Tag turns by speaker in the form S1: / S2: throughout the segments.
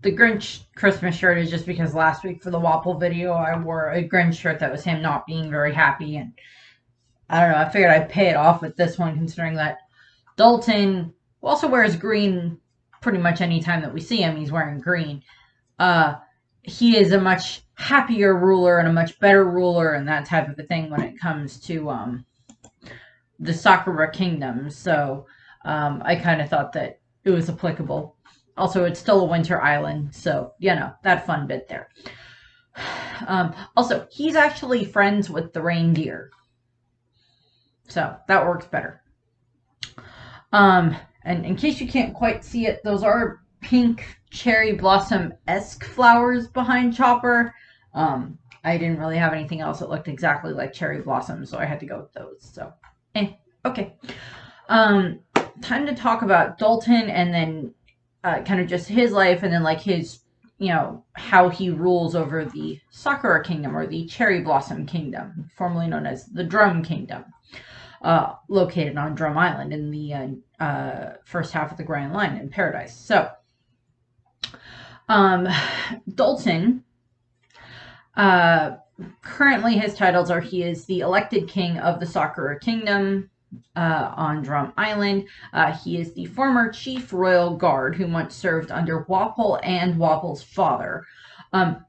S1: the Grinch Christmas shirt is just because last week for the Wapple video, I wore a Grinch shirt that was him not being very happy. And I don't know, I figured I'd pay it off with this one, considering that Dalton also wears green pretty much any time that we see him. He's wearing green. He is a much happier ruler and a much better ruler and that type of a thing when it comes to the Sakura kingdom. So I kind of thought that it was applicable. Also, it's still a winter island, so, that fun bit there. Also, he's actually friends with the reindeer. So, that works better. And in case you can't quite see it, those are pink cherry blossom-esque flowers behind Chopper. I didn't really have anything else that looked exactly like cherry blossoms, so I had to go with those. So, okay. Time to talk about Dalton and then kind of just his life and then like his, how he rules over the Sakura Kingdom or the Cherry Blossom Kingdom, formerly known as the Drum Kingdom, located on Drum Island in the first half of the Grand Line in Paradise. So, Dalton, currently his titles are he is the elected king of the Sakura Kingdom, on Drum Island. He is the former chief royal guard who once served under Wapple and Wapple's father.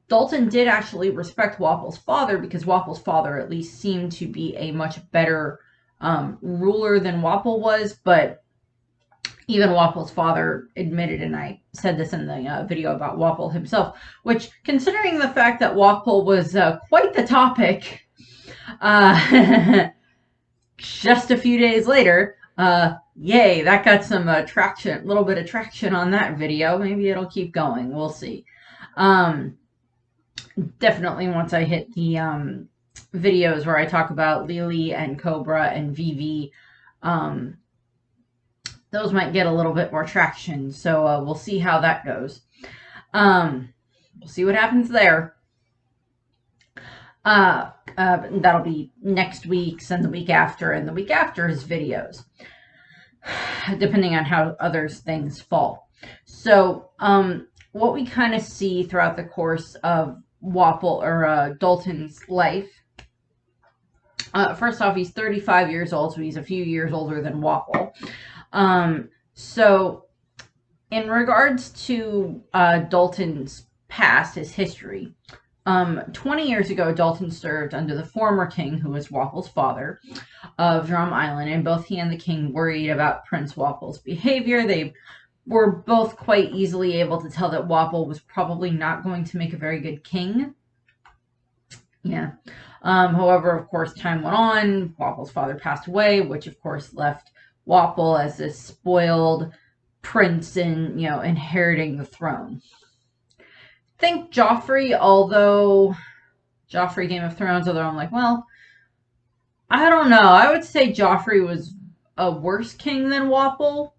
S1: Dalton did actually respect Wapple's father because Wapple's father at least seemed to be a much better ruler than Wapple was, but even Wapple's father admitted, and I said this in the video about Wapple himself, which, considering the fact that Wapple was quite the topic, just a few days later, yay, that got some traction, a little bit of traction on that video. Maybe it'll keep going. We'll see. Definitely once I hit the videos where I talk about Lily and Cobra and Vivi, those might get a little bit more traction. So we'll see how that goes. We'll see what happens there. That'll be next week's and the week after's videos, depending on how others things fall. So, what we kind of see throughout the course of Wapple or Dalton's life. First off, he's 35 years old, so he's a few years older than Wapple. So, in regards to Dalton's past, his history. 20 years ago, Dalton served under the former king, who was Wapple's father, of Drum Island, and both he and the king worried about Prince Wapple's behavior. They were both quite easily able to tell that Wapple was probably not going to make a very good king. Yeah. However, of course, time went on. Wapple's father passed away, which, of course, left Wapple as this spoiled prince and, inheriting the throne. Think Joffrey, Game of Thrones, although I'm like, well, I don't know. I would say Joffrey was a worse king than Wapple.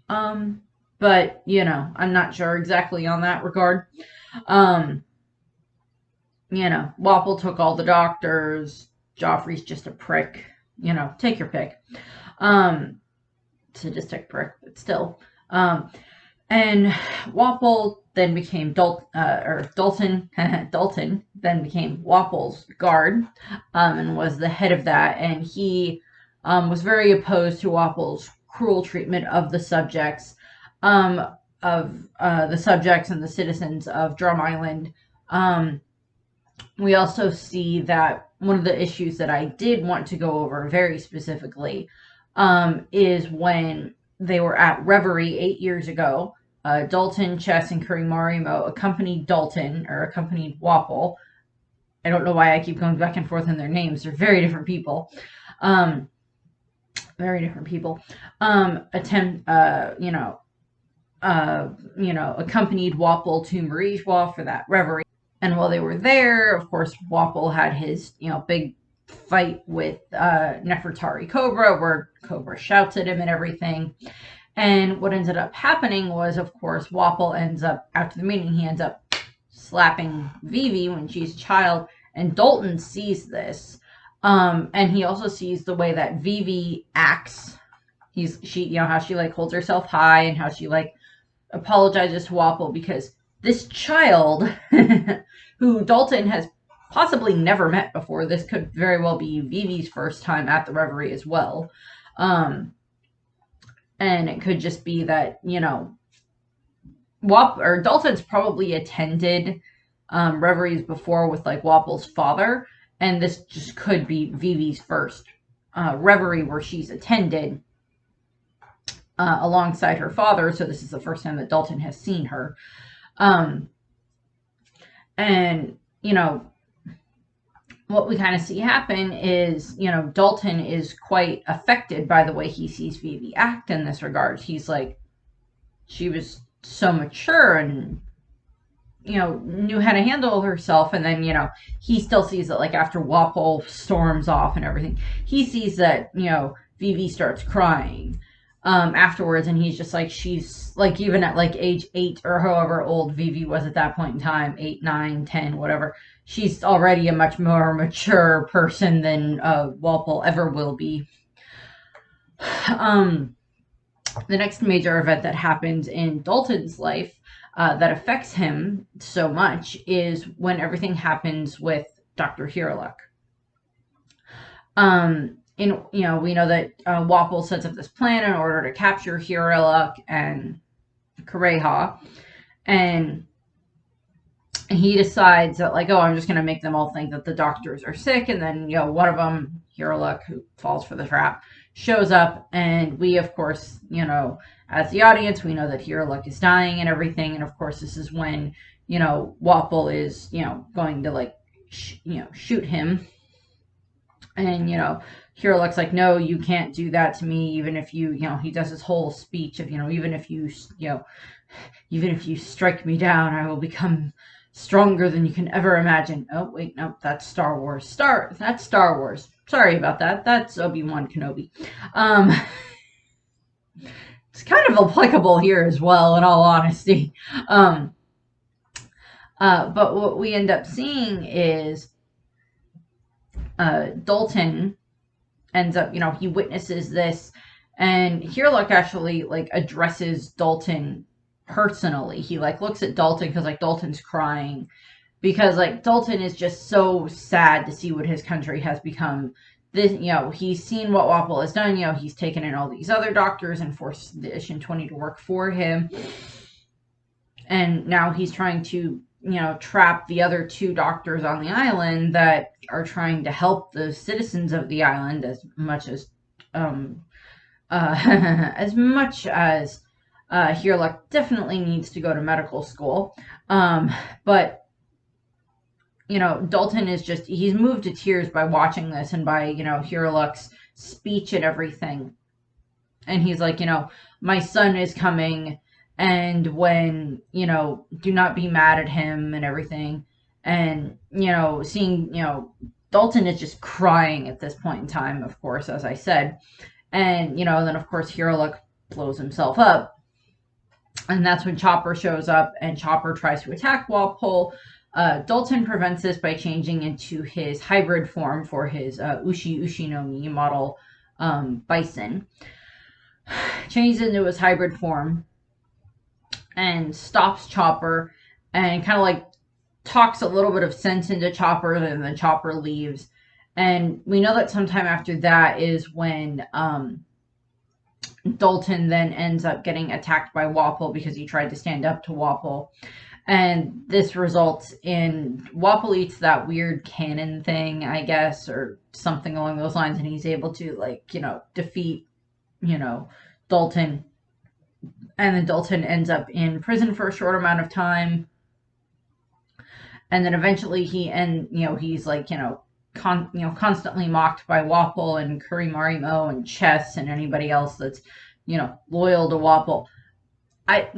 S1: But, I'm not sure exactly on that regard. Wapple took all the doctors. Joffrey's just a prick. Take your pick. Sadistic prick, but still. And Wapple then became Dalton then became Wapple's guard, and was the head of that. And he was very opposed to Wapple's cruel treatment of the subjects, and the citizens of Drum Island. We also see that one of the issues that I did want to go over very specifically is when they were at Reverie 8 years ago. Dalton, Chess, and Kurimarimo accompanied Wapple. I don't know why I keep going back and forth in their names. They're very different people. Accompanied Wapple to Marijois for that reverie. And while they were there, of course, Wapple had his, big fight with Nefertari Cobra, where Cobra shouts at him and everything. And what ended up happening was, of course, Wapple ends up, after the meeting, he ends up slapping Vivi when she's a child. And Dalton sees this. And he also sees the way that Vivi acts. How she holds herself high and how she apologizes to Wapple because this child, who Dalton has possibly never met before, this could very well be Vivi's first time at the Reverie as well. And it could just be that, Dalton's probably attended reveries before with like Wapple's father, and this just could be Vivi's first reverie where she's attended alongside her father. So this is the first time that Dalton has seen her. And what we kind of see happen is, Dalton is quite affected by the way he sees Vivi act in this regard. He's like, she was so mature and, knew how to handle herself. And then, he still sees that, like, after Wapple storms off and everything, he sees that, Vivi starts crying afterwards. And he's just like, she's like, even at like age 8 or however old Vivi was at that point in time, 8, 9, 10, whatever, she's already a much more mature person than Wapple ever will be. The next major event that happens in Dalton's life that affects him so much is when everything happens with Dr. Hiraluk. We know that Wapple sets up this plan in order to capture Hiraluk and Kureha, and he decides that, like, I'm just going to make them all think that the doctors are sick, and then, one of them, Hiraluk, who falls for the trap, shows up, and we, of course, as the audience, we know that Hiraluk is dying and everything, and of course, this is when, Wapple is, going to, like, shoot him, and, Hiraluk's like, no, you can't do that to me, even if you, he does his whole speech of, even if you strike me down, I will become stronger than you can ever imagine. Oh, wait, no, that's Star Wars. That's Star Wars. Sorry about that. That's Obi-Wan Kenobi. It's kind of applicable here as well, in all honesty. But what we end up seeing is Dalton ends up, he witnesses this, and Hiraluk actually, like, addresses Dalton personally. He, like, looks at Dalton because, like, Dalton's crying because, like, Dalton is just so sad to see what his country has become. This, he's seen what Wapple has done. He's taken in all these other doctors and forced the Ishin 20 to work for him, and now he's trying to, trap the other 2 doctors on the island that are trying to help the citizens of the island as much as Hiraluk definitely needs to go to medical school. But, Dalton is just, he's moved to tears by watching this and by, Hiraluk's speech and everything. And he's like, my son is coming, and when, do not be mad at him and everything. And, seeing, Dalton is just crying at this point in time, of course, as I said. And, then, of course, Hiraluk blows himself up. And that's when Chopper shows up, and Chopper tries to attack Wapole. Dalton prevents this by changing into his hybrid form for his Ushi no Mi model bison. Changes into his hybrid form and stops Chopper and kind of like talks a little bit of sense into Chopper, and then Chopper leaves. And we know that sometime after that is when Dalton then ends up getting attacked by Wapple because he tried to stand up to Wapple. And this results in Wapple eats that weird cannon thing, I guess, or something along those lines, and he's able to, like, defeat, Dalton. And then Dalton ends up in prison for a short amount of time. And then eventually he's like, constantly mocked by Wapple and Kurimarimo and Chess and anybody else that's, loyal to Wapple. I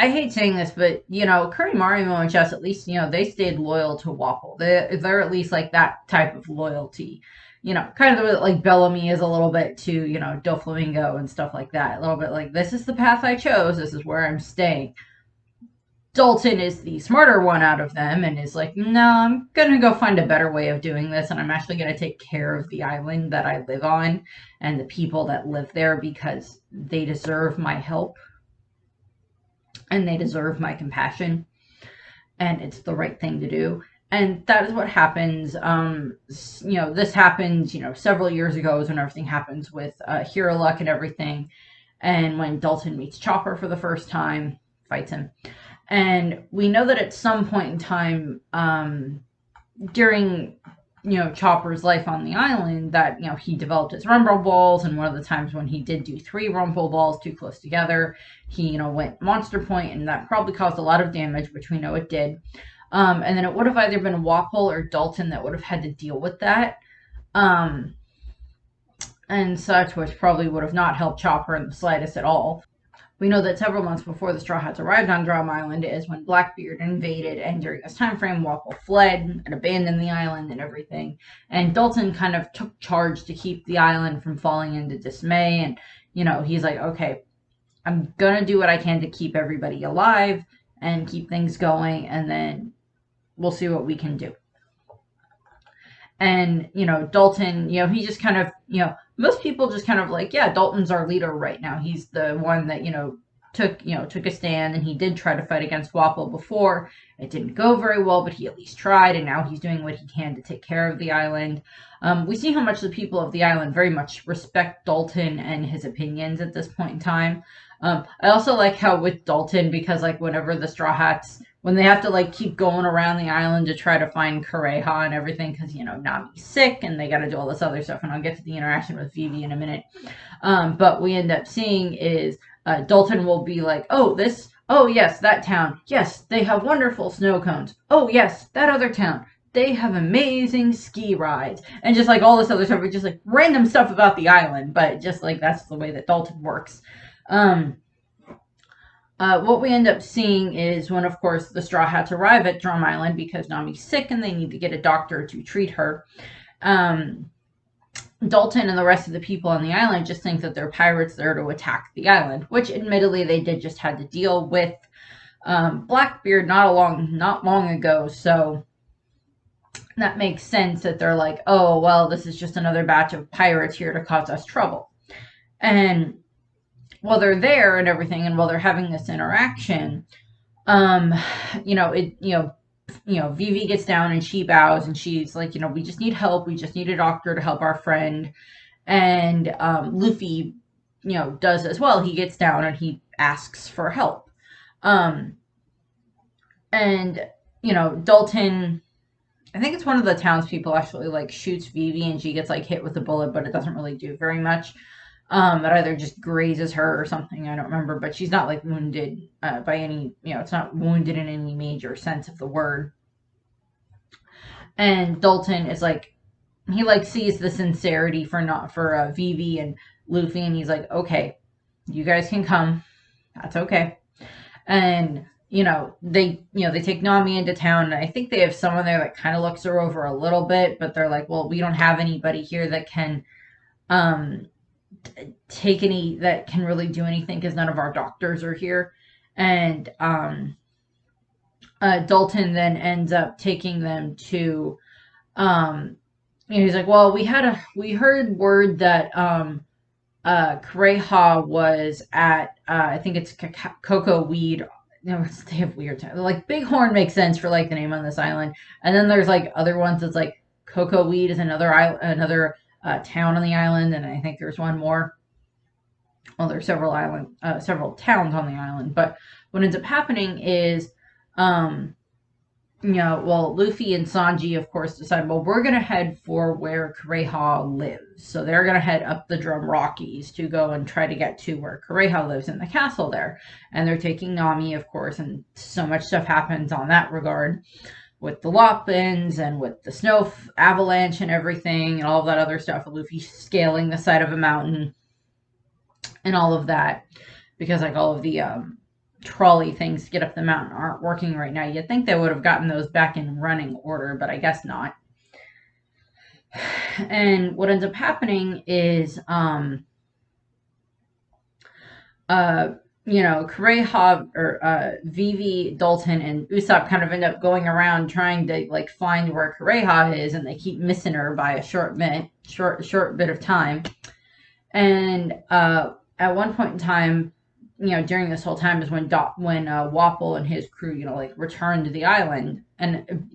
S1: hate saying this, but, Kurimarimo and Chess, at least, they stayed loyal to Wapple. They're at least, like, that type of loyalty. Kind of the way that, like, Bellamy is a little bit to, Doflamingo and stuff like that. A little bit like, this is the path I chose. This is where I'm staying. Dalton is the smarter one out of them and is like, no, I'm going to go find a better way of doing this, and I'm actually going to take care of the island that I live on and the people that live there because they deserve my help. and they deserve my compassion, and it's the right thing to do. And that is what happens. This happened, several years ago is when everything happens with Hero Luck and everything. And when Dalton meets Chopper for the first time, fights him. And we know that at some point in time, during Chopper's life on the island, that he developed his rumble balls, and one of the times when he did do 3 rumble balls too close together, he went monster point, and that probably caused a lot of damage, which we know it did. And then it would have either been Wapol or Dalton that would have had to deal with that, and such, which probably would have not helped Chopper in the slightest at all. We know that several months before the Straw Hats arrived on Drum Island is when Blackbeard invaded, and during this time frame, Wapol fled and abandoned the island and everything. And Dalton kind of took charge to keep the island from falling into dismay, and, he's like, okay, I'm gonna do what I can to keep everybody alive and keep things going, and then we'll see what we can do. And, Dalton, he just kind of, most people just kind of like, yeah, Dalton's our leader right now. He's the one that, took a stand, and he did try to fight against Wapol before. It didn't go very well, but he at least tried, and now he's doing what he can to take care of the island. We see how much the people of the island very much respect Dalton and his opinions at this point in time. I also like how with Dalton, because whenever the Straw Hats, when they have to keep going around the island to try to find Kureha and everything, because Nami's sick and they got to do all this other stuff, and I'll get to the interaction with Vivi in a minute. But we end up seeing is Dalton will be like, oh yes, that town, yes, they have wonderful snow cones. Oh yes, that other town, they have amazing ski rides, and just all this other stuff, just random stuff about the island, but just that's the way that Dalton works. What we end up seeing is when, of course, the Straw Hats arrive at Drum Island because Nami's sick and they need to get a doctor to treat her. Dalton and the rest of the people on the island just think that they're pirates there to attack the island, which admittedly they did just had to deal with Blackbeard not long ago, so that makes sense that they're like, oh, well, this is just another batch of pirates here to cause us trouble. And while they're there and everything, and while they're having this interaction, Vivi gets down and she bows and she's like, we just need help. We just need a doctor to help our friend. And Luffy, does as well. He gets down and he asks for help. And Dalton, I think it's one of the townspeople actually shoots Vivi and she gets hit with a bullet, but it doesn't really do very much. It either just grazes her or something, I don't remember, but she's not wounded by any, it's not wounded in any major sense of the word. And Dalton is he sees the sincerity for Vivi and Luffy, and he's like, okay, you guys can come, that's okay. And they take Nami into town, and I think they have someone there that kind of looks her over a little bit, but they're like, well, we don't have anybody here that can that can really do anything because none of our doctors are here. And Dalton then ends up taking them to he's like, well, we heard word that Kureha was at I think it's Cocoa Weed. They have weird times. Bighorn makes sense for the name on this island, and then there's other ones that's Cocoa Weed is another town on the island, and I think there's one more. Well, there's several towns on the island, but what ends up happening is, Luffy and Sanji, of course, decide, well, we're going to head for where Kureha lives. So they're going to head up the Drum Rockies to go and try to get to where Kureha lives in the castle there. And they're taking Nami, of course, and so much stuff happens on that regard with the Lopins and with the snow avalanche and everything and all of that other stuff. Luffy scaling the side of a mountain and all of that, because all of the trolley things to get up the mountain aren't working right now. You'd think they would have gotten those back in running order, but I guess not. And what ends up happening is Kureha or Vivi, Dalton, and Usopp kind of end up going around trying to find where Kureha is, and they keep missing her by a short bit of time. And at one point in time, during this whole time is when Wapol and his crew, like returned to the island, and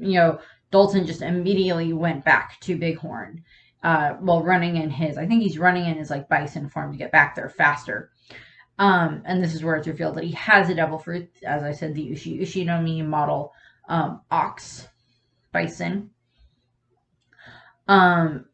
S1: Dalton just immediately went back to Bighorn, while running in his, I think he's running in his like bison form to get back there faster. And this is where it's revealed that he has a devil fruit, as I said, the Ushi no Mi model ox bison.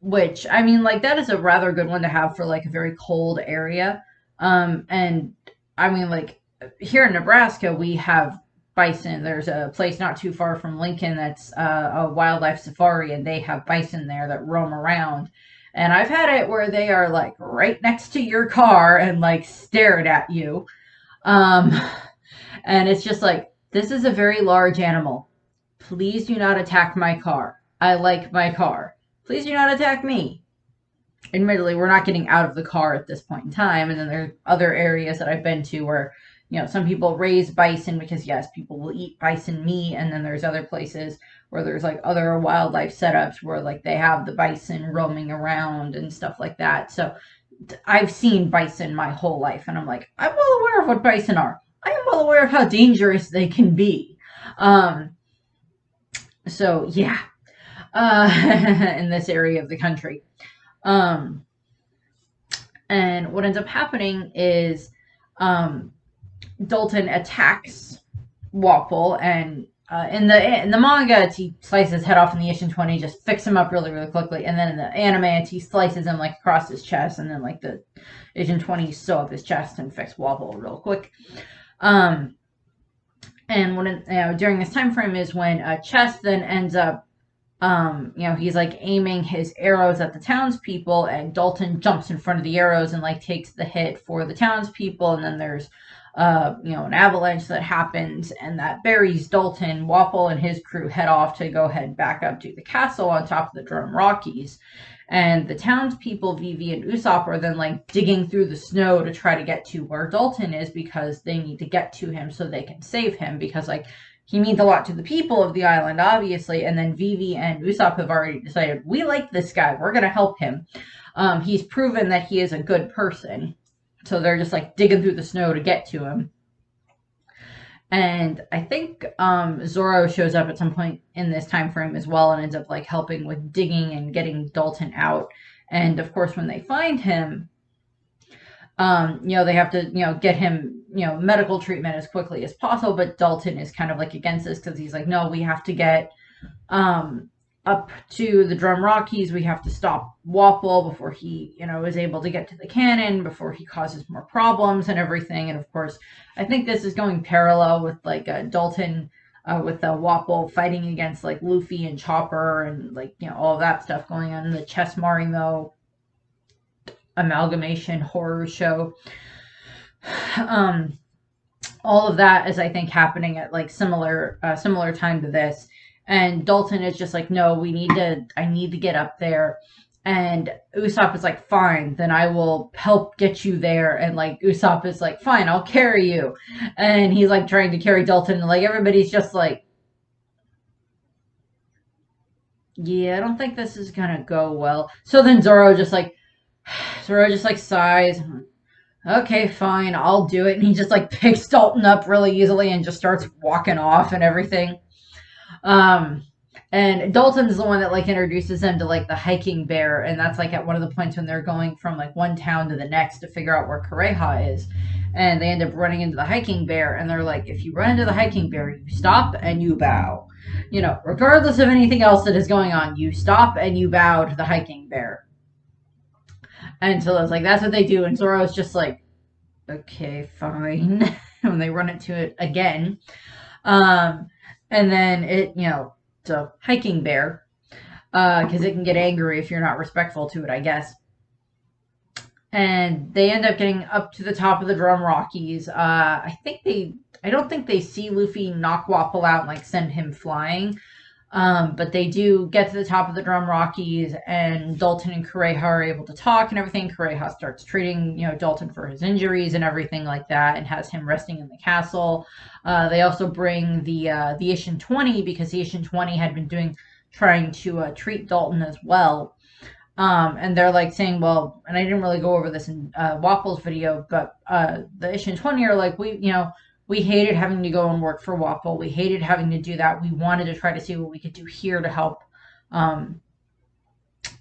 S1: Which, I mean, like, that is a rather good one to have for like a very cold area. And I mean, like, here in Nebraska, we have bison. There's a place not too far from Lincoln that's a wildlife safari, and they have bison there that roam around. And I've had it where they are like right next to your car and like stared at you. Um, and it's just like, this is a very large animal. Please do not attack my car. I like my car. Please do not attack me. Admittedly, we're not getting out of the car at this point in time. And then there are other areas that I've been to where, some people raise bison because, yes, people will eat bison meat. And then there's other places where there's like other wildlife setups where like they have the bison roaming around and stuff like that. So I've seen bison my whole life, and I'm like, I'm well aware of what bison are. I am well aware of how dangerous they can be. So yeah, in this area of the country. And what ends up happening is Dalton attacks Wapol, and in the manga, he slices his head off, in the issue 20, just fix him up really, really quickly. And then in the anime, he slices him like across his chest, and then like the issue 20 sew up his chest and fix Wapol real quick. And when during this time frame is when Chess then ends up, he's like aiming his arrows at the townspeople, and Dalton jumps in front of the arrows and like takes the hit for the townspeople, and then there's an avalanche that happens, and that buries Dalton. Wapol and his crew head off to go head back up to the castle on top of the Drum Rockies. And the townspeople, Vivi and Usopp, are then like digging through the snow to try to get to where Dalton is, because they need to get to him so they can save him, because like he means a lot to the people of the island, obviously. And then Vivi and Usopp have already decided, we like this guy, we're going to help him. He's proven that he is a good person. So they're just like digging through the snow to get to him. And I think Zoro shows up at some point in this time frame as well, and ends up like helping with digging and getting Dalton out. And of course, when they find him, they have to, get him, medical treatment as quickly as possible. But Dalton is kind of like against this, because he's like, no, we have to get up to the Drum Rockies. We have to stop Wapol before he, is able to get to the cannon, before he causes more problems and everything. And of course, I think this is going parallel with like Dalton with Wapol fighting against like Luffy and Chopper, and like, all of that stuff going on in the Chess Marimo amalgamation horror show. All of that is, I think, happening at like similar time to this. And Dalton is just like, no, I need to get up there. And Usopp is like, fine, then I will help get you there. And like Usopp is like, fine, I'll carry you. And he's like trying to carry Dalton, and like everybody's just like, yeah, I don't think this is gonna go well. So then Zoro just like sighs. Okay, fine, I'll do it. And he just like picks Dalton up really easily and just starts walking off and everything. And Dalton's the one that like introduces them to like the hiking bear, and that's like at one of the points when they're going from like one town to the next to figure out where Kureha is. And they end up running into the hiking bear, and they're like, if you run into the hiking bear, you stop and you bow. Regardless of anything else that is going on, you stop and you bow to the hiking bear. And so it's like, that's what they do. And Zoro's just like, okay, fine. When they run into it again. And then it's a hiking bear, because it can get angry if you're not respectful to it, I guess. And they end up getting up to the top of the Drum Rockies. I don't think they see Luffy knock Wapol out and like send him flying. But they do get to the top of the Drum Rockies, and Dalton and Kureha are able to talk and everything. Kureha starts treating, Dalton for his injuries and everything like that, and has him resting in the castle. They also bring the Ishin 20, because the Ishin 20 had been trying to treat Dalton as well. And they're like saying, well, and I didn't really go over this in Wapple's video, but the Ishin 20 are like, we hated having to go and work for Wapple. We hated having to do that. We wanted to try to see what we could do here to um,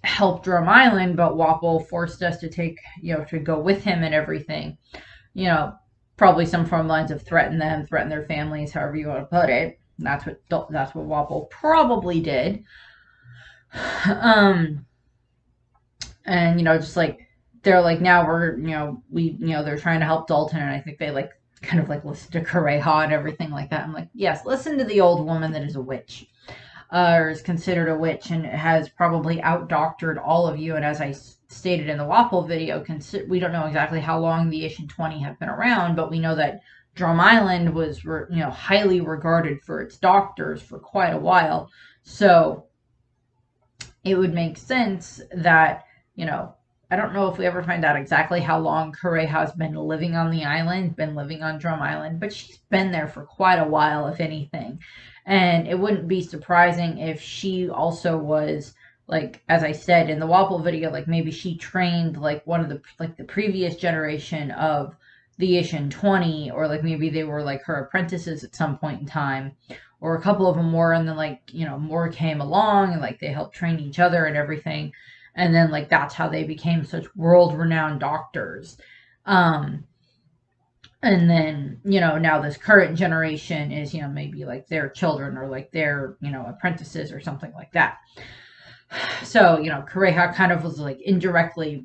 S1: help Drum Island, but Wapple forced us to to go with him and everything. You know, probably some form lines of threaten them, threaten their families, however you want to put it. That's what Wapple probably did. And just like they're like, now we're they're trying to help Dalton, and I think they like kind of like listen to Kureha and everything like that. I'm like, yes, listen to the old woman that is a witch, or is considered a witch, and has probably out-doctored all of you. And as I stated in the Wapple video, we don't know exactly how long the Ishin 20 have been around, but we know that Drum Island was highly regarded for its doctors for quite a while. So it would make sense that, I don't know if we ever find out exactly how long Kureha's been living on the island, been living on Drum Island, but she's been there for quite a while, if anything. And it wouldn't be surprising if she also was, like, as I said in the Wapple video, like maybe she trained like one of the previous generation of the Ishin 20, or like maybe they were like her apprentices at some point in time, or a couple of them were, and then like, more came along and like they helped train each other and everything. And then like that's how they became such world-renowned doctors. And then, now this current generation is, maybe like their children or like their, apprentices or something like that. So, Kureha kind of was like indirectly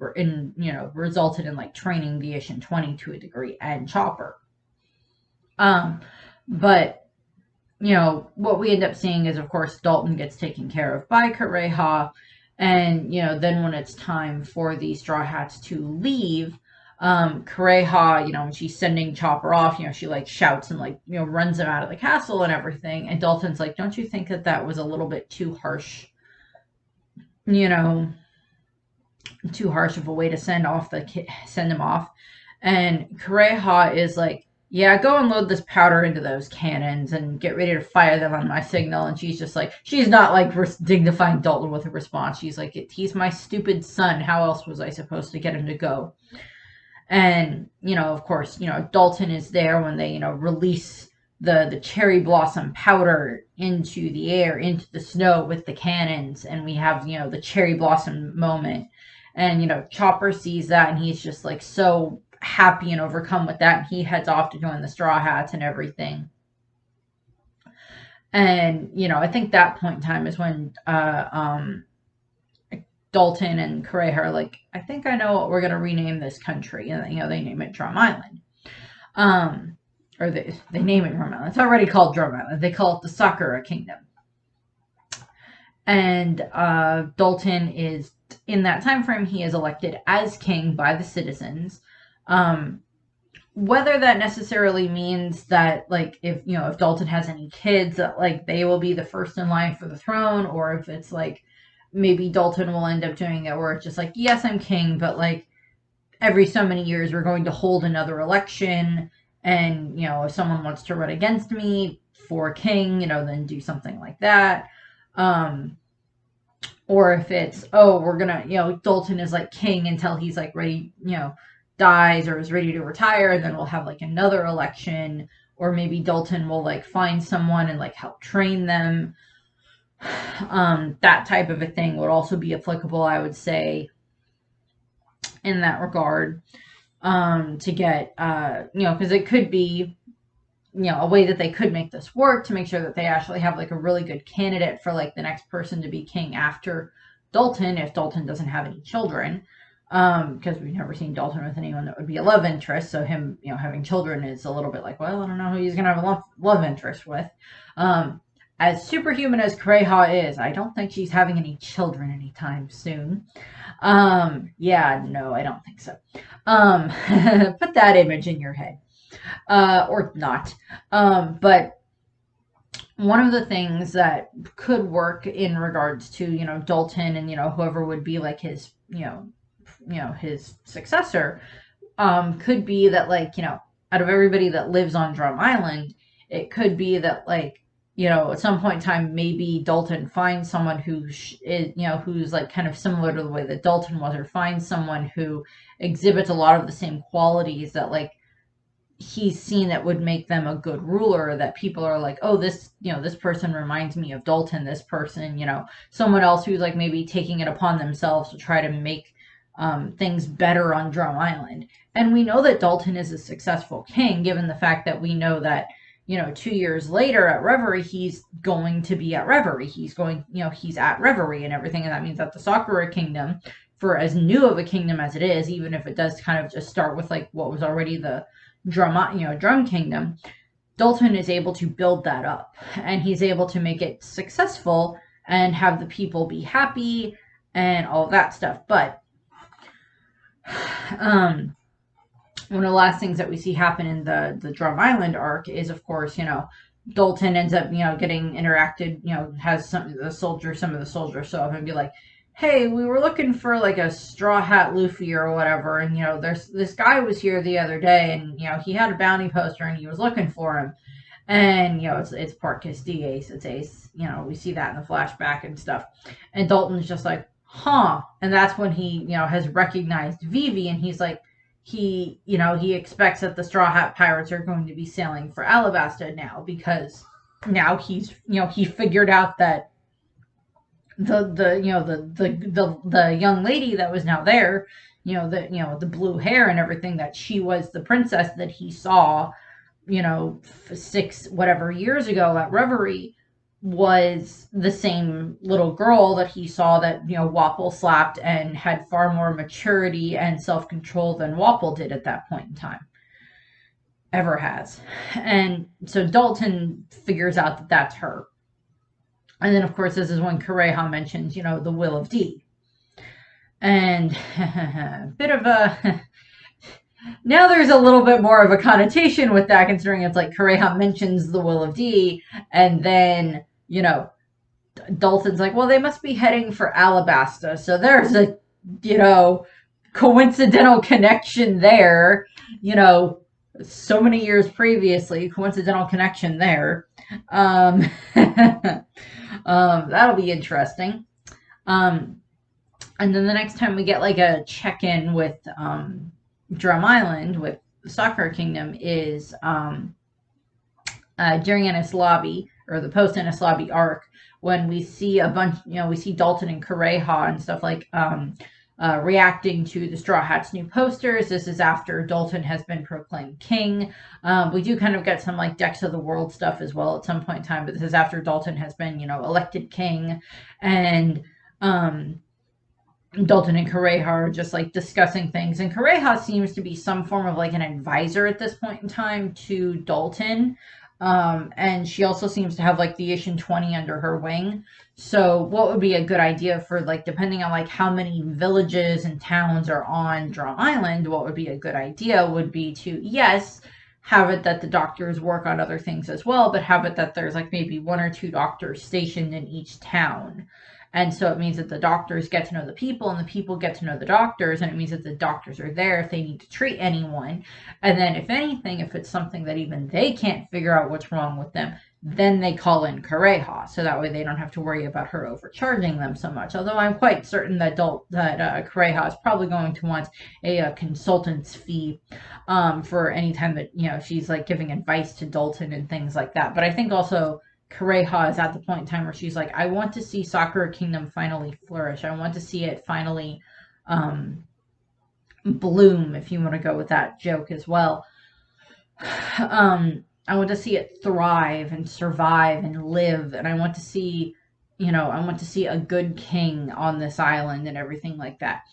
S1: resulted in like training the Ishin 20 to a degree, and Chopper. But what we end up seeing is, of course, Dalton gets taken care of by Kureha. And, then when it's time for the Straw Hats to leave, Kureha, when she's sending Chopper off, she like shouts and like, runs him out of the castle and everything. And Dalton's like, don't you think that was a little bit too harsh? Too harsh of a way to send him off. And Kureha is like, yeah, go and load this powder into those cannons and get ready to fire them on my signal. And she's just like, she's not like dignifying Dalton with a response. She's like, he's my stupid son. How else was I supposed to get him to go? And, of course, Dalton is there when they, release the cherry blossom powder into the air, into the snow with the cannons. And we have, the cherry blossom moment. And, Chopper sees that, and he's just like so happy and overcome with that. And he heads off to join the Straw Hats and everything. And, I think that point in time is when Dalton and Kureha are like, I think I know what we're going to rename this country. And, they name it Drum Island. Or they name it Drum Island. It's already called Drum Island. They call it the Sakura Kingdom. And Dalton is, in that time frame, he is elected as king by the citizens. Whether that necessarily means that, like, if Dalton has any kids, that like they will be the first in line for the throne, or if it's like maybe Dalton will end up doing it where it's just like, yes, I'm king, but like every so many years we're going to hold another election, and if someone wants to run against me for king, then do something like that. Or if it's, we're gonna, Dalton is like king until he's like ready, dies or is ready to retire, and then we'll have like another election. Or maybe Dalton will like find someone and like help train them. That type of a thing would also be applicable, I would say, in that regard. To get, because it could be, a way that they could make this work to make sure that they actually have like a really good candidate for like the next person to be king after Dalton, if Dalton doesn't have any children. Because we've never seen Dalton with anyone that would be a love interest. So him, having children is a little bit like, well, I don't know who he's going to have a love interest with. As superhuman as Kureha is, I don't think she's having any children anytime soon. Yeah, no, I don't think so. Put that image in your head. Or not. But one of the things that could work in regards to, Dalton and, whoever would be like his, his successor, could be that, like, out of everybody that lives on Drum Island, it could be that, like, at some point in time, maybe Dalton finds someone who is, who's like kind of similar to the way that Dalton was, or finds someone who exhibits a lot of the same qualities that like he's seen that would make them a good ruler, that people are like, oh, this person reminds me of Dalton, this person, someone else who's like maybe taking it upon themselves to try to make things better on Drum Island. And we know that Dalton is a successful king, given the fact that we know that 2 years later at Reverie, he's going to be at Reverie. He's at Reverie and everything. And that means that the Sakura kingdom, for as new of a kingdom as it is, even if it does kind of just start with like what was already the drum kingdom, Dalton is able to build that up, and he's able to make it successful and have the people be happy and all that stuff. But one of the last things that we see happen in the Drum Island arc is, of course, Dalton ends up, getting interacted, has some of the soldiers show up and be like, hey, we were looking for like a Straw Hat Luffy or whatever, and there's this guy was here the other day, and he had a bounty poster and he was looking for him, and it's Parkis D Ace, it's Ace, we see that in the flashback and stuff, and Dalton's just like, huh, and that's when he has recognized Vivi, and he's like, he expects that the Straw Hat Pirates are going to be sailing for Alabasta now, because now he figured out that the young lady that was now there, the blue hair and everything, that she was the princess that he saw 6 whatever years ago at Reverie, was the same little girl that he saw that Wapol slapped, and had far more maturity and self-control than Wapol did at that point in time, ever has. And so Dalton figures out that that's her. And then, of course, this is when Kureha mentions, the will of D. And bit of a... now there's a little bit more of a connotation with that, considering it's like Kureha mentions the will of D, and then, Dalton's like, well, they must be heading for Alabasta. So there's a, coincidental connection there, so many years previously, coincidental connection there. That'll be interesting. And then the next time we get like a check-in with Drum Island with the Sakura Kingdom is during Ennis Lobby, or the post Ennis Lobby arc, when we see a bunch, we see Dalton and Kureha and stuff like reacting to the Straw Hats' new posters. This is after Dalton has been proclaimed king. We do kind of get some like Decks of the World stuff as well at some point in time, but this is after Dalton has been, elected king, and Dalton and Kureha are just like discussing things, and Kureha seems to be some form of like an advisor at this point in time to Dalton. And she also seems to have like the Ishin 20 under her wing. So what would be a good idea for, like, depending on like how many villages and towns are on Drum Island, what would be a good idea would be to, yes, have it that the doctors work on other things as well, but have it that there's like maybe 1 or 2 doctors stationed in each town. And so it means that the doctors get to know the people, and the people get to know the doctors, and it means that the doctors are there if they need to treat anyone. And then if anything, if it's something that even they can't figure out what's wrong with them, then they call in Kureha, so that way they don't have to worry about her overcharging them so much. Although I'm quite certain that Kureha is probably going to want a consultant's fee for any time that she's like giving advice to Dalton and things like that. But I think also Kureha is at the point in time where she's like, I want to see Sakura Kingdom finally flourish. I want to see it finally bloom, if you want to go with that joke as well. I want to see it thrive and survive and live, and I want to see, a good king on this island and everything like that.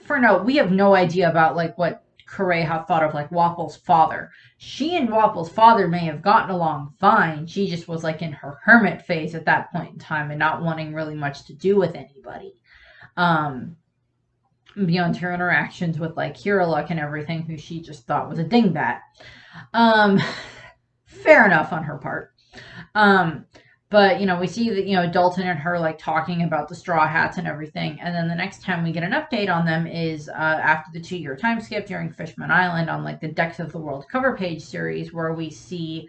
S1: For now, we have no idea about like what Kureha thought of like Wapol's father. She and Wapol's father may have gotten along fine. She just was like in her hermit phase at that point in time and not wanting really much to do with anybody. Beyond her interactions with like Hero and everything, who she just thought was a dingbat. Fair enough on her part. But, we see that, Dalton and her, like, talking about the Straw Hats and everything. And then the next time we get an update on them is after the 2-year time skip during Fishman Island on, like, the Decks of the World cover page series, where we see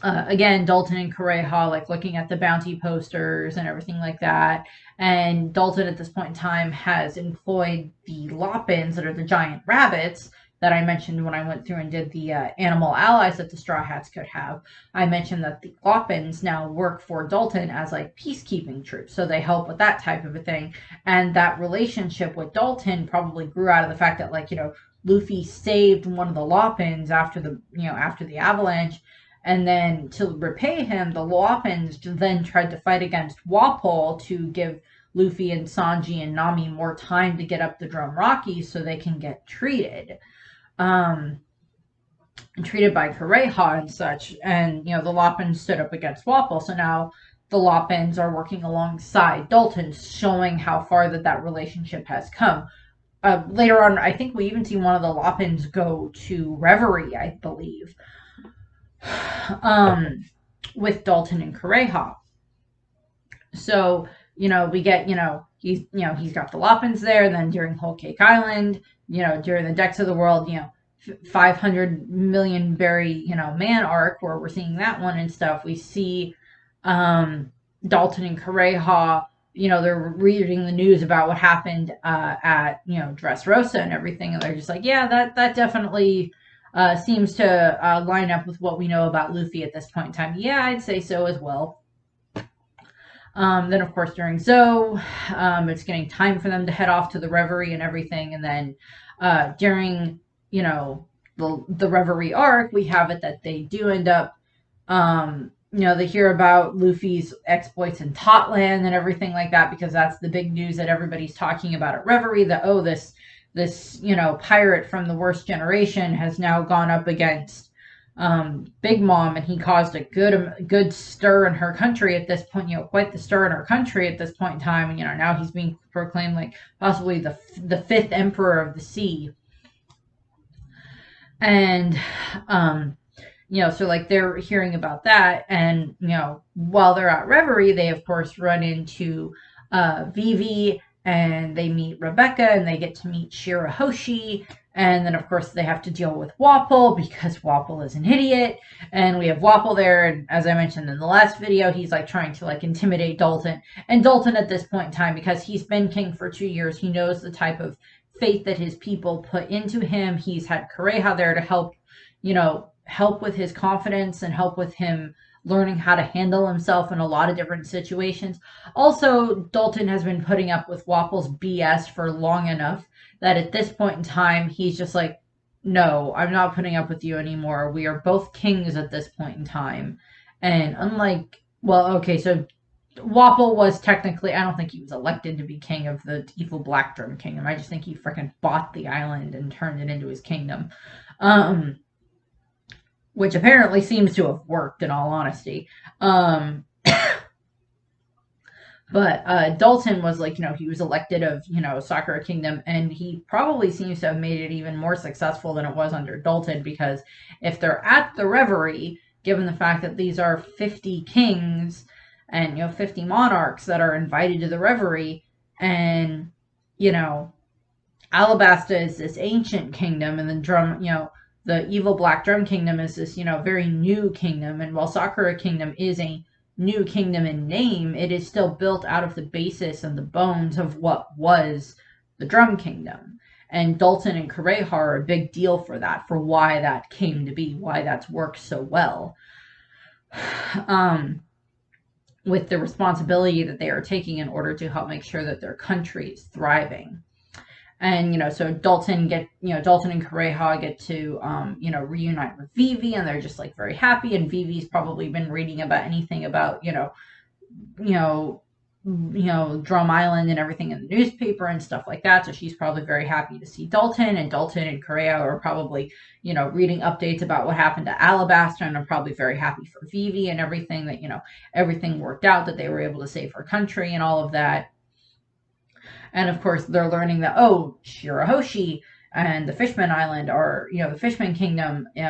S1: again, Dalton and Kureha, like looking at the bounty posters and everything like that. And Dalton at this point in time has employed the Loppins, that are the giant rabbits that I mentioned when I went through and did the animal allies that the Straw Hats could have. I mentioned that the Loppins now work for Dalton as like peacekeeping troops. So they help with that type of a thing. And that relationship with Dalton probably grew out of the fact that, like, Luffy saved one of the Loppins after the avalanche, and then to repay him, the Loppins then tried to fight against Wapol to give Luffy and Sanji and Nami more time to get up the Drum Rockies so they can get treated. Treated by Kureha and such. And, the Loppins stood up against Wapol. So now the Loppins are working alongside Dalton, showing how far that relationship has come. Later on, I think we even see one of the Loppins go to Reverie, I believe, with Dalton and Kureha. So, we get, he's got the Loppins there. And then during Whole Cake Island, during the Decks of the World, 500 million berry, man arc, where we're seeing that one and stuff. We see Dalton and Kureha, they're reading the news about what happened at, Dressrosa and everything. And they're just like, yeah, that definitely seems to line up with what we know about Luffy at this point in time. Yeah, I'd say so as well. Then, of course, during Zoe, it's getting time for them to head off to the Reverie and everything. And then during, the Reverie arc, we have it that they do end up, they hear about Luffy's exploits in Totland and everything like that, because that's the big news that everybody's talking about at Reverie, that, this pirate from the worst generation has now gone up against Big Mom, and he caused a good stir in her country at this point, quite the stir in her country at this point in time. And, now he's being proclaimed like possibly the fifth emperor of the sea. And, so like they're hearing about that. And, while they're at Reverie, they of course run into Vivi, and they meet Rebecca, and they get to meet Shirahoshi. And then, of course, they have to deal with Wapol, because Wapol is an idiot. And we have Wapol there, and as I mentioned in the last video, he's like trying to like intimidate Dalton. And Dalton at this point in time, because he's been king for 2 years, he knows the type of faith that his people put into him. He's had Kureha there to help, help with his confidence and help with him learning how to handle himself in a lot of different situations. Also, Dalton has been putting up with Wapol's BS for long enough that at this point in time, he's just like, no, I'm not putting up with you anymore. We are both kings at this point in time. And unlike, so Wapol was technically, I don't think he was elected to be king of the evil Black Drum Kingdom. I just think he freaking bought the island and turned it into his kingdom. Which apparently seems to have worked, in all honesty. But Dalton was like, he was elected of, Sakura Kingdom, and he probably seems to have made it even more successful than it was under Dalton, because if they're at the Reverie, given the fact that these are 50 kings and, 50 monarchs that are invited to the Reverie, and, Alabasta is this ancient kingdom, and then the evil Black Drum Kingdom is this, very new kingdom. And while Sakura Kingdom is a new kingdom in name, it is still built out of the basis and the bones of what was the Drum Kingdom. And Dalton and Kureha are a big deal for that, for why that came to be, why that's worked so well. With the responsibility that they are taking in order to help make sure that their country is thriving. And, so Dalton and Kureha get to, reunite with Vivi, and they're just like very happy. And Vivi's probably been reading about anything about, Drum Island and everything in the newspaper and stuff like that. So she's probably very happy to see Dalton, and Dalton and Kureha are probably, reading updates about what happened to Alabasta, and are probably very happy for Vivi and everything, that, everything worked out, that they were able to save her country and all of that. And of course, they're learning that, Shirahoshi and the Fishman Island are, the Fishman Kingdom, the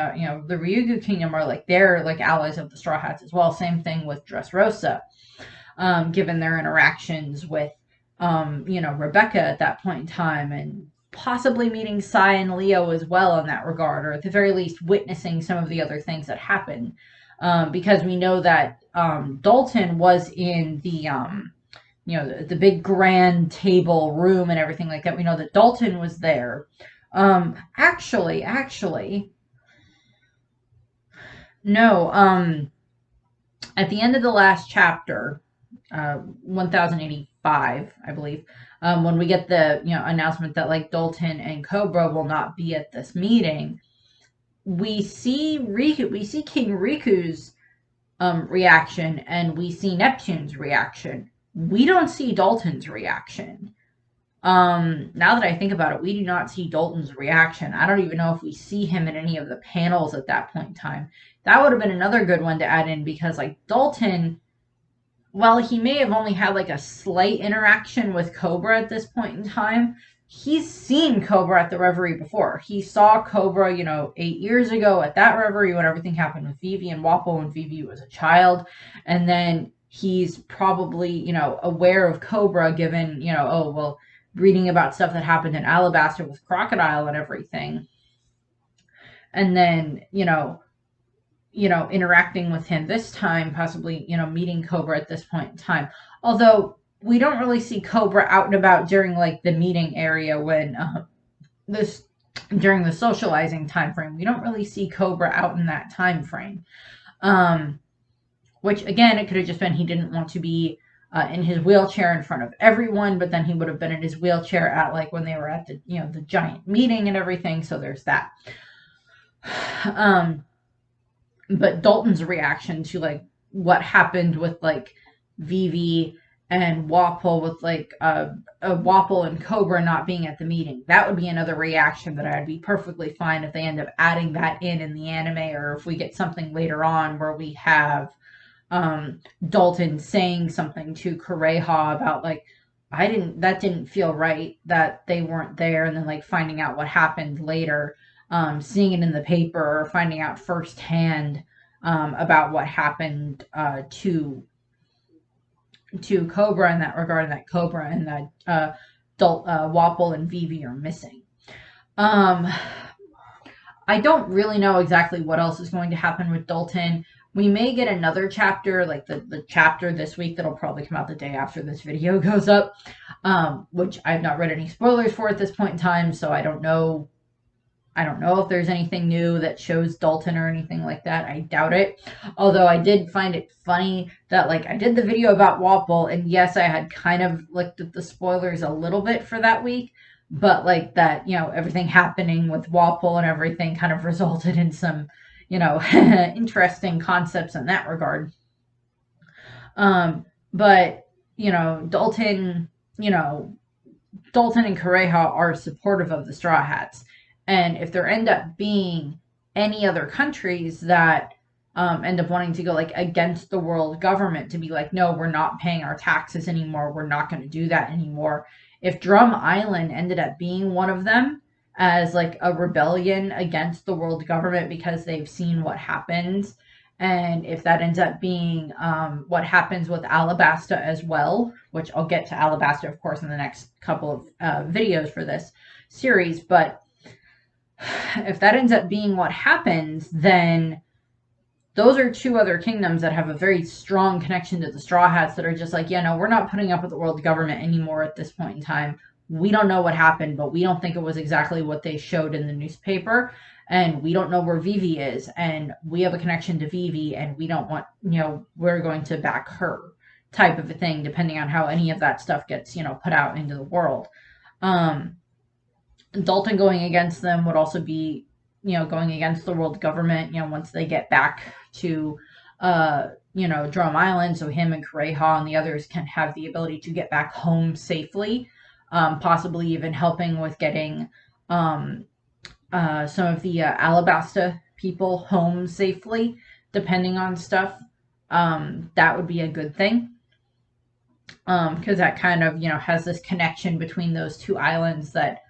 S1: Ryugu Kingdom are like, they're like allies of the Straw Hats as well. Same thing with Dressrosa, given their interactions with, Rebecca at that point in time, and possibly meeting Sai and Leo as well in that regard, or at the very least witnessing some of the other things that happen. because we know that Dalton was in the the big grand table room and everything like that. We know that Dalton was there. Actually, no. At the end of the last chapter, 1085, I believe, when we get the announcement that like Dalton and Cobra will not be at this meeting, we see King Riku's reaction, and we see Neptune's reaction. We don't see Dalton's reaction. Now that I think about it, we do not see Dalton's reaction. I don't even know if we see him in any of the panels at that point in time. That would have been another good one to add in, because like Dalton, while he may have only had like a slight interaction with Cobra at this point in time, he's seen Cobra at the Reverie before. He saw Cobra, 8 years ago at that Reverie when everything happened with Vivi and Wapol when Vivi was a child. And then he's probably, aware of Cobra given, reading about stuff that happened in Alabaster with Crocodile and everything. And then, interacting with him this time, possibly, meeting Cobra at this point in time. Although we don't really see Cobra out and about during like the meeting area when during the socializing time frame. We don't really see Cobra out in that time frame. Which again, it could have just been he didn't want to be in his wheelchair in front of everyone, but then he would have been in his wheelchair at like when they were at the the giant meeting and everything. So there's that. But Dalton's reaction to like what happened with like Vivi and Wapol, with like Wapol and Cobra not being at the meeting, that would be another reaction that I'd be perfectly fine if they end up adding that in the anime, or if we get something later on where we have Dalton saying something to Kureha about like, that didn't feel right that they weren't there, and then like finding out what happened later, seeing it in the paper, or finding out firsthand about what happened to Cobra in that regard, and that Cobra and that Wapol and Vivi are missing. I don't really know exactly what else is going to happen with Dalton. We may get another chapter, like the chapter this week that'll probably come out the day after this video goes up, which I've not read any spoilers for at this point in time, so I don't know if there's anything new that shows Dalton or anything like that. I doubt it. Although I did find it funny that like I did the video about Wapol, and yes, I had kind of looked at the spoilers a little bit for that week, but like that, everything happening with Wapol and everything kind of resulted in some, interesting concepts in that regard. But, Dalton and Kureha are supportive of the Straw Hats. And if there end up being any other countries that end up wanting to go like against the world government, to be like, no, we're not paying our taxes anymore, we're not going to do that anymore. If Drum Island ended up being one of them as like a rebellion against the world government because they've seen what happens, and if that ends up being what happens with Alabasta as well, which I'll get to Alabasta, of course, in the next couple of videos for this series, but if that ends up being what happens, then those are two other kingdoms that have a very strong connection to the Straw Hats that are just like, yeah, no, we're not putting up with the world government anymore at this point in time. We don't know what happened, but we don't think it was exactly what they showed in the newspaper. And we don't know where Vivi is. And we have a connection to Vivi, and we don't want, we're going to back her, type of a thing, depending on how any of that stuff gets, put out into the world. Dalton going against them would also be, going against the world government, once they get back to, Drum Island, so him and Kureha and the others can have the ability to get back home safely, possibly even helping with getting some of the Alabasta people home safely, depending on stuff. That would be a good thing, because that kind of, has this connection between those two islands that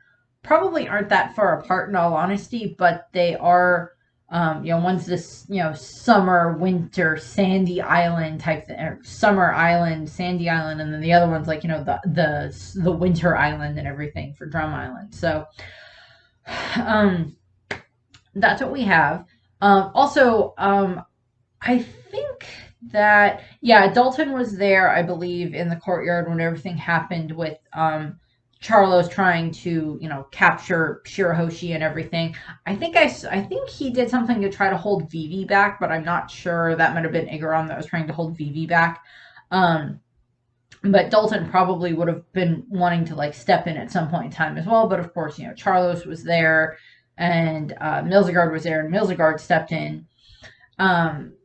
S1: probably aren't that far apart in all honesty, but they are, one's this, summer, winter, sandy island type thing, or summer island, sandy island, and then the other one's like, the winter island and everything for Drum Island. So, that's what we have. Also, I think that, yeah, Dalton was there, I believe, in the courtyard when everything happened with Charlos trying to, capture Shirahoshi and everything. I think he did something to try to hold Vivi back, but I'm not sure. That might have been Igaron that was trying to hold Vivi back. Um, but Dalton probably would have been wanting to like step in at some point in time as well. But of course, Charlos was there, and Milzigard was there, and Milzigard stepped in.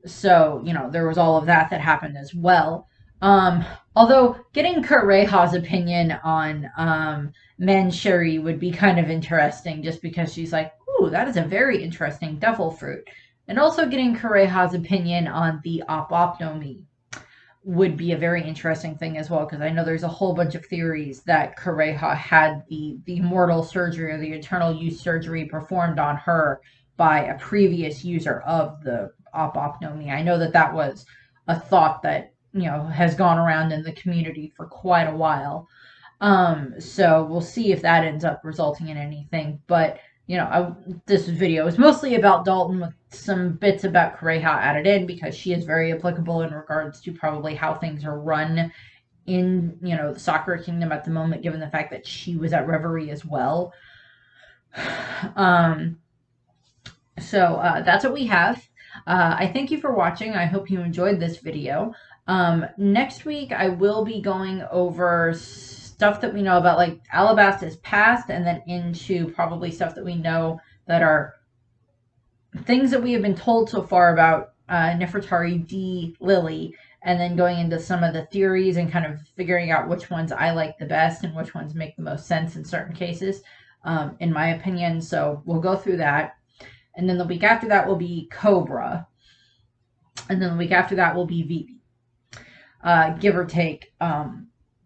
S1: So, there was all of that that happened as well. Um, Although getting Kureha's opinion on Manchuri would be kind of interesting just because she's like, ooh, that is a very interesting devil fruit. And also getting Kureha's opinion on the Op no Mi would be a very interesting thing as well, because I know there's a whole bunch of theories that Kureha had the mortal surgery or the eternal use surgery performed on her by a previous user of the Op no Mi. I know that that was a thought that has gone around in the community for quite a while. So we'll see if that ends up resulting in anything. But this video is mostly about Dalton with some bits about Kureha added in because she is very applicable in regards to probably how things are run in the Sakura Kingdom at the moment, given the fact that she was at Reverie as well. That's what we have. I thank you for watching. I hope you enjoyed this video. Next week I will be going over stuff that we know about, like Alabast's past, and then into probably stuff that we know that are things that we have been told so far about Nefertari D. Lily, and then going into some of the theories and kind of figuring out which ones I like the best and which ones make the most sense in certain cases, in my opinion. So we'll go through that. And then the week after that will be Cobra. And then the week after that will be Vivi. Give or take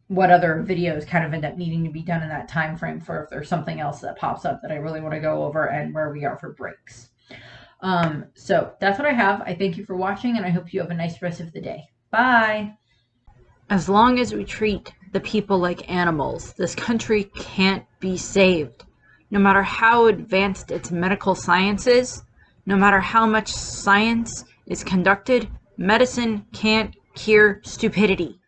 S1: what other videos kind of end up needing to be done in that time frame for if there's something else that pops up that I really want to go over, and where we are for breaks. So that's what I have. I thank you for watching, and I hope you have a nice rest of the day. Bye! As long as we treat the people like animals, this country can't be saved. No matter how advanced its medical science is, no matter how much science is conducted, medicine can't cure stupidity.